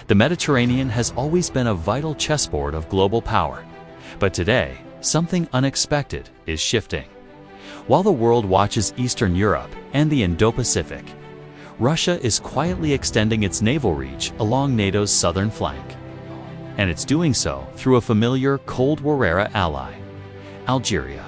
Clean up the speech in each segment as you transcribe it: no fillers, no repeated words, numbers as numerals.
The Mediterranean has always been a vital chessboard of global power. But today, something unexpected is shifting. While the world watches Eastern Europe and the Indo-Pacific, Russia is quietly extending its naval reach along NATO's southern flank. And it's doing so through a familiar Cold War-era ally, Algeria.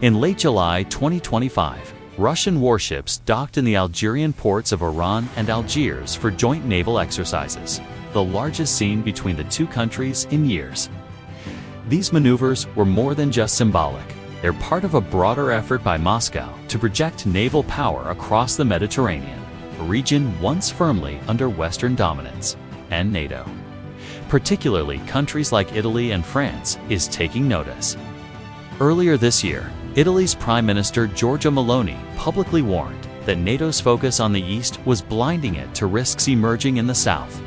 In late July 2025, Russian warships docked in the Algerian ports of Oran and Algiers for joint naval exercises, the largest seen between the two countries in years. These maneuvers were more than just symbolic. They're part of a broader effort by Moscow to project naval power across the Mediterranean, a region once firmly under Western dominance, and NATO. Particularly countries like Italy and France is taking notice. Earlier this year, Italy's Prime Minister Giorgia Meloni publicly warned that NATO's focus on the east was blinding it to risks emerging in the south.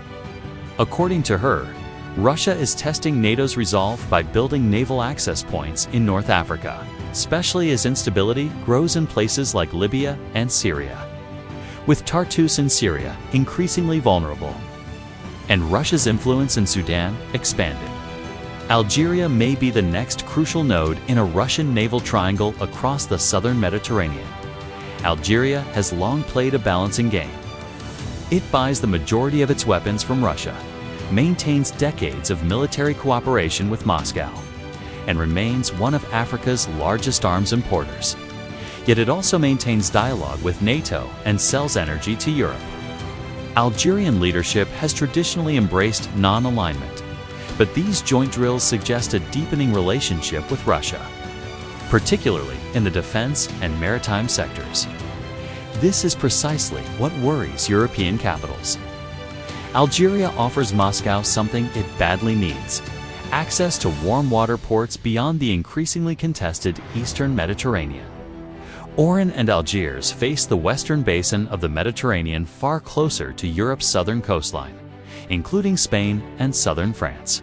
According to her, Russia is testing NATO's resolve by building naval access points in North Africa, especially as instability grows in places like Libya and Syria. With Tartus in Syria increasingly vulnerable, and Russia's influence in Sudan expanding, Algeria may be the next crucial node in a Russian naval triangle across the southern Mediterranean. Algeria has long played a balancing game. It buys the majority of its weapons from Russia, maintains decades of military cooperation with Moscow, and remains one of Africa's largest arms importers. Yet it also maintains dialogue with NATO and sells energy to Europe. Algerian leadership has traditionally embraced non-alignment, but these joint drills suggest a deepening relationship with Russia, particularly in the defense and maritime sectors. This is precisely what worries European capitals. Algeria offers Moscow something it badly needs: access to warm water ports beyond the increasingly contested eastern Mediterranean. Oran and Algiers face the western basin of the Mediterranean far closer to Europe's southern coastline, including Spain and southern France.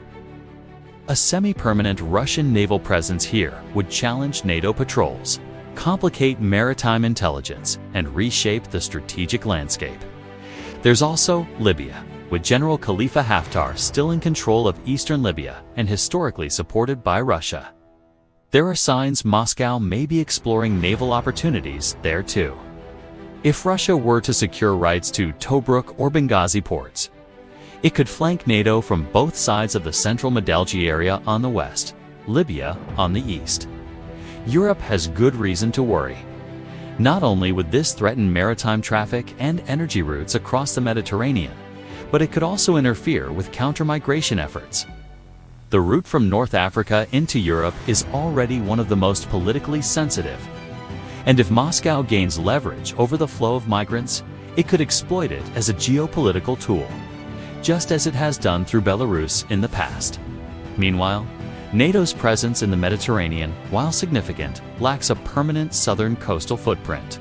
A semi-permanent Russian naval presence here would challenge NATO patrols, complicate maritime intelligence, and reshape the strategic landscape. There's also Libya, with General Khalifa Haftar still in control of eastern Libya and historically supported by Russia. There are signs Moscow may be exploring naval opportunities there too. If Russia were to secure rights to Tobruk or Benghazi ports, it could flank NATO from both sides of the central Medalji area on the west, Libya on the east. Europe has good reason to worry. Not only would this threaten maritime traffic and energy routes across the Mediterranean, but it could also interfere with counter-migration efforts. The route from North Africa into Europe is already one of the most politically sensitive, and if Moscow gains leverage over the flow of migrants, it could exploit it as a geopolitical tool, just as it has done through Belarus in the past. Meanwhile, NATO's presence in the Mediterranean, while significant, lacks a permanent southern coastal footprint.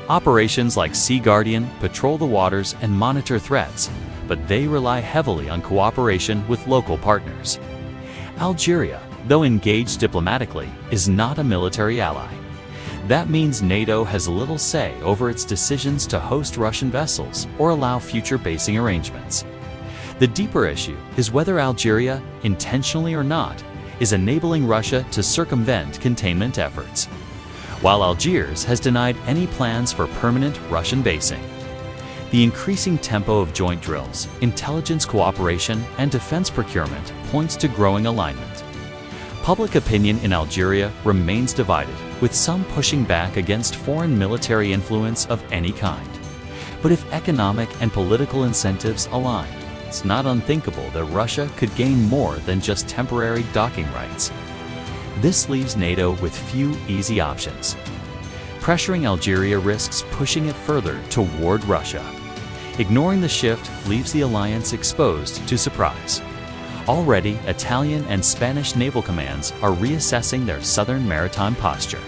Operations like Sea Guardian patrol the waters and monitor threats, but they rely heavily on cooperation with local partners. Algeria, though engaged diplomatically, is not a military ally. That means NATO has little say over its decisions to host Russian vessels or allow future basing arrangements. The deeper issue is whether Algeria, intentionally or not, is enabling Russia to circumvent containment efforts, while Algiers has denied any plans for permanent Russian basing. The increasing tempo of joint drills, intelligence cooperation, and defense procurement points to growing alignment. Public opinion in Algeria remains divided, with some pushing back against foreign military influence of any kind. But if economic and political incentives align, it's not unthinkable that Russia could gain more than just temporary docking rights. This leaves NATO with few easy options. Pressuring Algeria risks pushing it further toward Russia. Ignoring the shift leaves the alliance exposed to surprise. Already, Italian and Spanish naval commands are reassessing their southern maritime posture,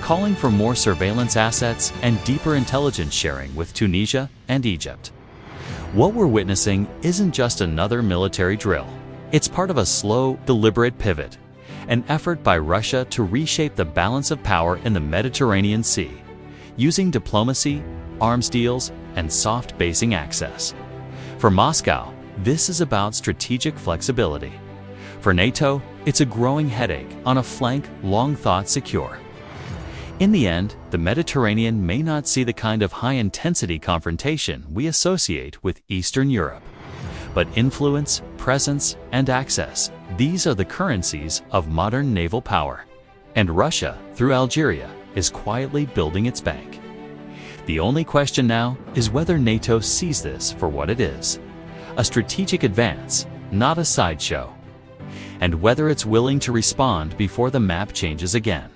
calling for more surveillance assets and deeper intelligence sharing with Tunisia and Egypt. What we're witnessing isn't just another military drill. It's part of a slow, deliberate pivot, an effort by Russia to reshape the balance of power in the Mediterranean Sea, using diplomacy, arms deals, and soft basing access. For Moscow, this is about strategic flexibility. For NATO, it's a growing headache on a flank long thought secure. In the end, the Mediterranean may not see the kind of high-intensity confrontation we associate with Eastern Europe. But influence, presence, and access, these are the currencies of modern naval power. And Russia, through Algeria, is quietly building its bank. The only question now is whether NATO sees this for what it is, a strategic advance, not a sideshow, and whether it's willing to respond before the map changes again.